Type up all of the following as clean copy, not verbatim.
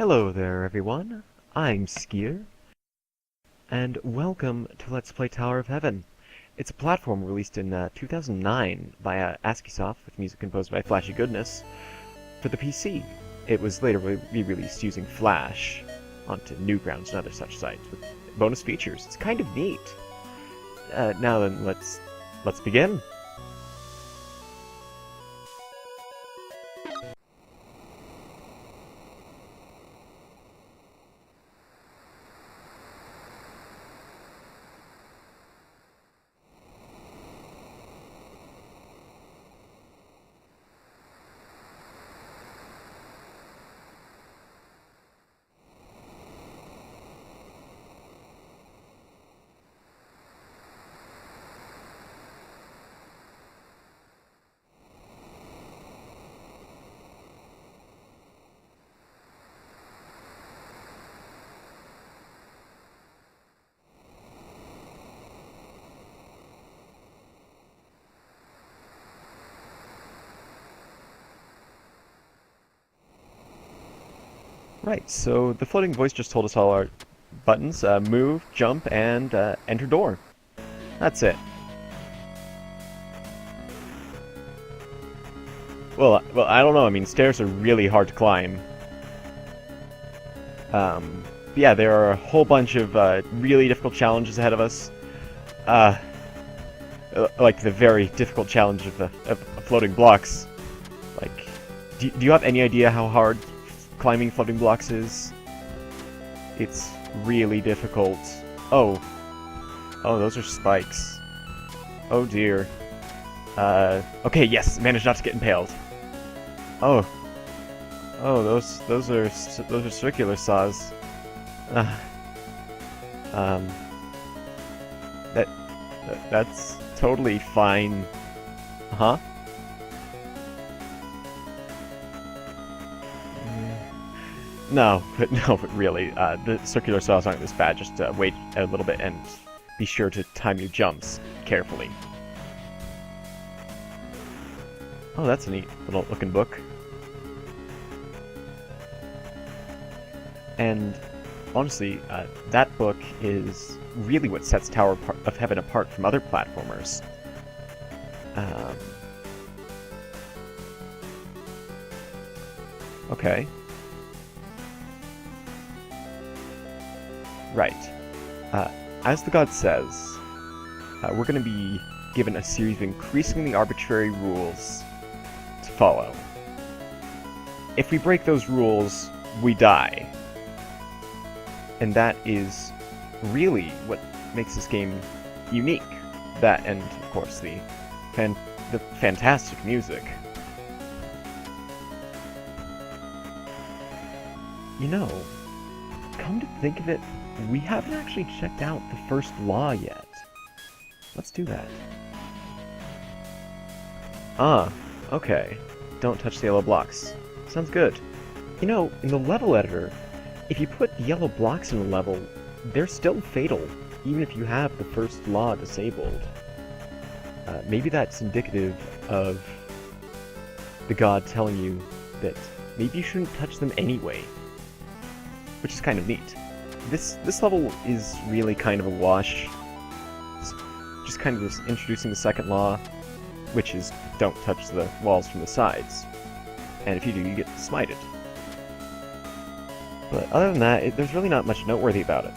Hello there, everyone. I'm Skier, and welcome to Let's Play Tower of Heaven. It's a platform released in 2009 by ASCIISoft with music composed by Flashy Goodness for the PC. It was later re-released using Flash onto Newgrounds and other such sites with bonus features. It's kind of neat. Now then, let's begin. Right, so the floating voice just told us all our buttons. Move, jump, and enter door. That's it. Well, I don't know. I mean, stairs are really hard to climb. Yeah, there are a whole bunch of really difficult challenges ahead of us. Like the very difficult challenge of floating blocks. Like, do you have any idea how hard climbing floating blocks is? It's really difficult. Oh, those are spikes. Oh dear. Okay, yes, managed not to get impaled. Oh, those are circular saws. That's totally fine. Huh? No, but really, the circular saws aren't this bad. Just wait a little bit and be sure to time your jumps carefully. Oh, that's a neat little looking book. And honestly, that book is really what sets Tower of Heaven apart from other platformers. Okay. Right. As the god says, we're going to be given a series of increasingly arbitrary rules to follow. If we break those rules, we die. And that is really what makes this game unique. That and, of course, the fantastic music. You know, come to think of it, we haven't actually checked out the first law yet. Let's do that. Ah, okay. Don't touch the yellow blocks. Sounds good. You know, in the level editor, if you put yellow blocks in a level, they're still fatal, even if you have the first law disabled. Maybe that's indicative of the god telling you that maybe you shouldn't touch them anyway, which is kind of neat. This level is really kind of a wash. It's just kind of just introducing the second law, which is don't touch the walls from the sides. And if you do, you get smited. But other than that, there's really not much noteworthy about it.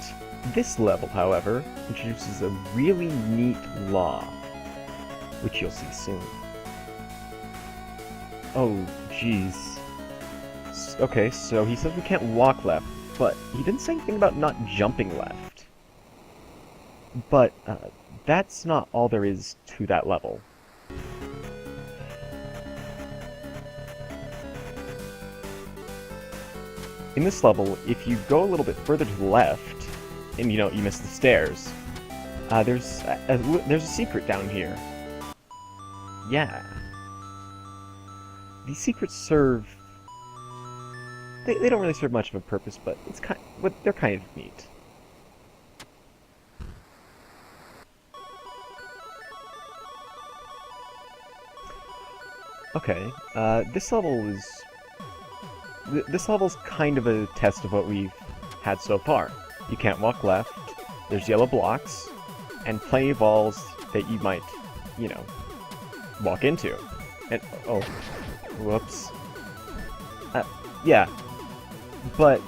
This level, however, introduces a really neat law, which you'll see soon. Oh, jeez. Okay, so he says we can't walk left, but he didn't say anything about not jumping left. But that's not all there is to that level. In this level, if you go a little bit further to the left, and you miss the stairs, there's a secret down here. Yeah. These secrets serve... They don't really serve much of a purpose, but they're kind of neat. Okay, this level is This level's kind of a test of what we've had so far. You can't walk left, there's yellow blocks, and plenty of walls that you might, you know, walk into. And, oh, whoops. Yeah, but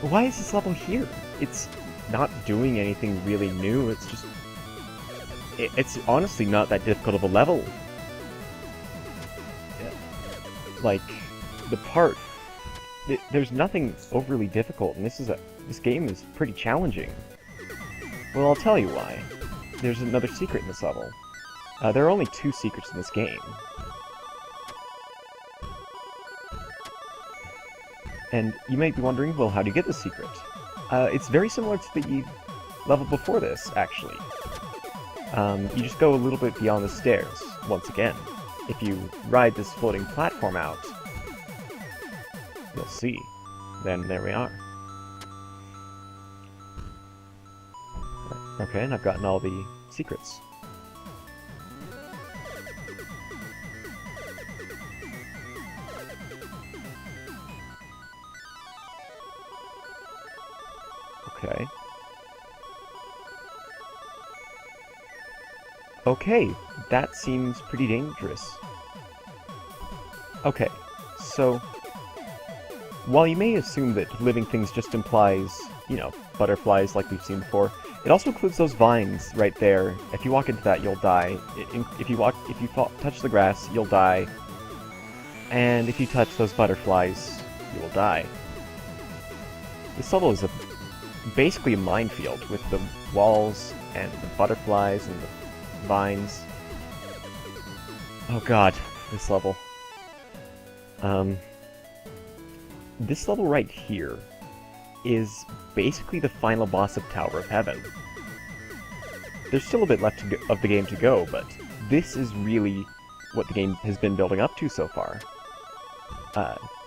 why is this level here? It's not doing anything really new, it's just... It's honestly not that difficult of a level. Like, the part... There's nothing overly difficult, and this game is pretty challenging. Well, I'll tell you why. There's another secret in this level. There are only 2 secrets in this game. And you might be wondering, well, how do you get the secret? It's very similar to the level before this, actually. You just go a little bit beyond the stairs, once again. If you ride this floating platform out, you'll see. Then there we are. Okay, and I've gotten all the secrets. Okay. Okay, that seems pretty dangerous. Okay, so... while you may assume that living things just implies, you know, butterflies like we've seen before, it also includes those vines right there. If you walk into that, you'll die. If you touch the grass, you'll die. And if you touch those butterflies, you will die. This level is basically a minefield with the walls and the butterflies and the vines. Oh god, this level. This level right here is basically the final boss of Tower of Heaven. There's still a bit left of the game to go, but this is really what the game has been building up to so far.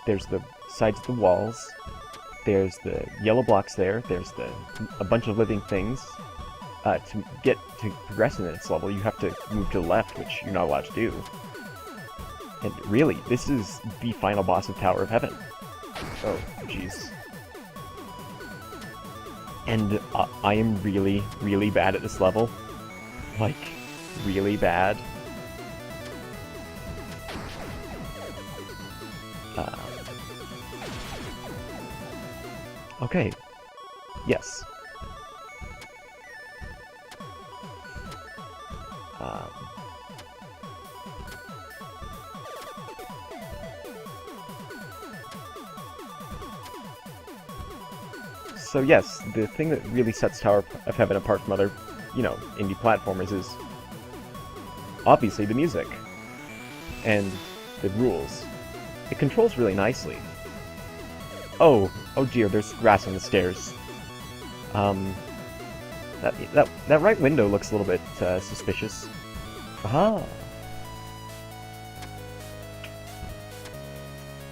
There's the sides of the walls, there's the yellow blocks there's a bunch of living things. To progress in this level, you have to move to the left, which you're not allowed to do. And really, this is the final boss of Tower of Heaven. Oh, jeez. And I am really, really bad at this level. Like, really bad. Okay. Yes. So yes, the thing that really sets Tower of Heaven apart from other, you know, indie platformers is obviously the music and the rules. It controls really nicely. Oh dear, there's grass on the stairs. That right window looks a little bit suspicious. Aha.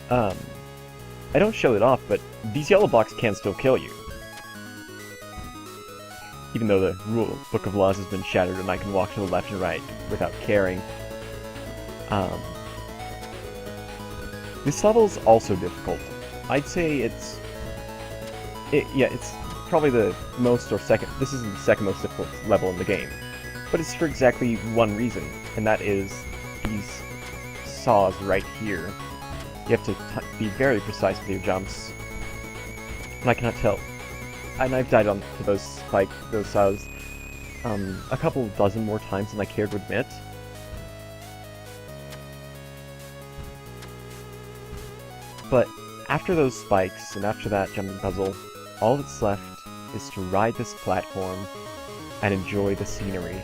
I don't show it off, but these yellow blocks can still kill you. Even though the book of laws has been shattered and I can walk to the left and right without caring. This level's also difficult. I'd say it's probably the most or second. This is the second most difficult level in the game, but it's for exactly one reason, and that is these saws right here. You have to be very precise with your jumps, and I cannot tell. And I've died onto those saws a couple dozen more times than I care to admit. But after those spikes, and after that jumping puzzle, all that's left is to ride this platform and enjoy the scenery.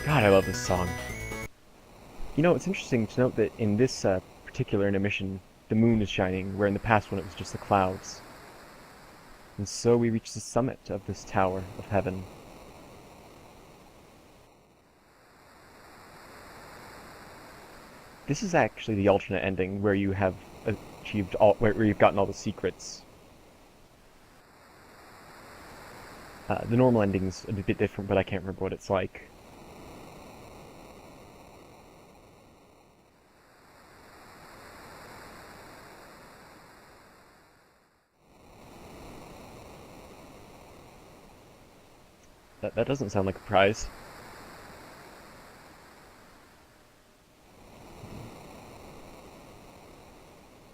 God, I love this song. You know, it's interesting to note that in this particular intermission, the moon is shining, where in the past one it was just the clouds. And so we reach the summit of this Tower of Heaven. This is actually the alternate ending where you have achieved all, where you've gotten all the secrets. The normal ending's a bit different, but I can't remember what it's like. That doesn't sound like a prize.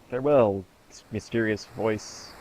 Farewell, mysterious voice.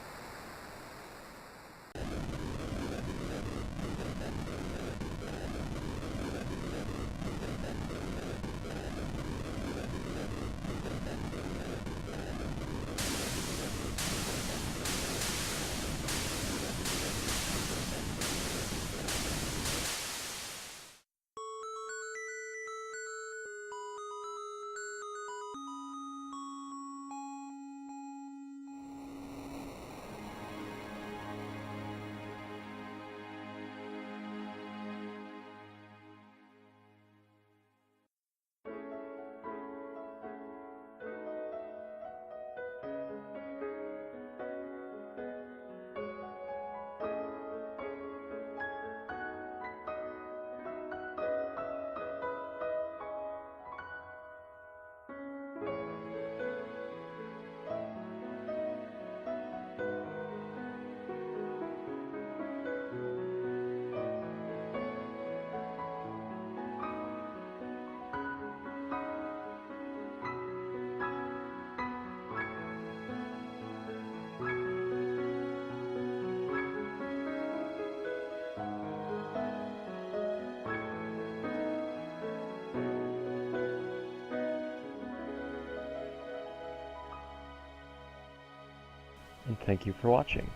And thank you for watching.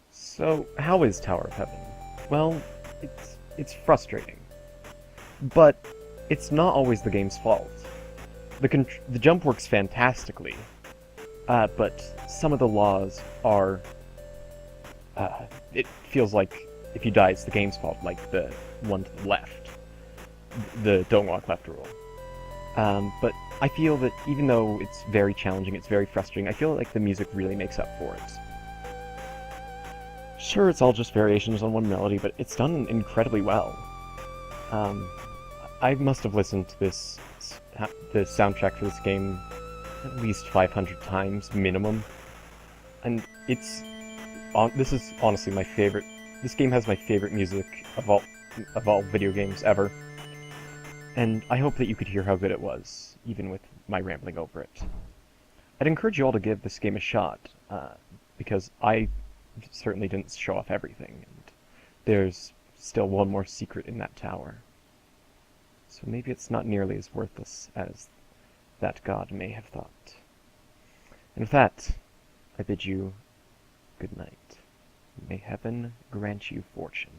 So, how is Tower of Heaven? Well, it's frustrating. But it's not always the game's fault. The jump works fantastically, but some of the laws are... it feels like if you die, it's the game's fault, like the one to the left. The don't walk left rule. But I feel that even though it's very challenging, it's very frustrating, I feel like the music really makes up for it. Sure, it's all just variations on one melody, but it's done incredibly well. I must have listened to the soundtrack for this game at least 500 times, minimum. And this is honestly my favorite. This game has my favorite music of all video games ever. And I hope that you could hear how good it was, even with my rambling over it. I'd encourage you all to give this game a shot, because I certainly didn't show off everything, and there's still one more secret in that tower. So maybe it's not nearly as worthless as that god may have thought. And with that, I bid you good night. May heaven grant you fortune.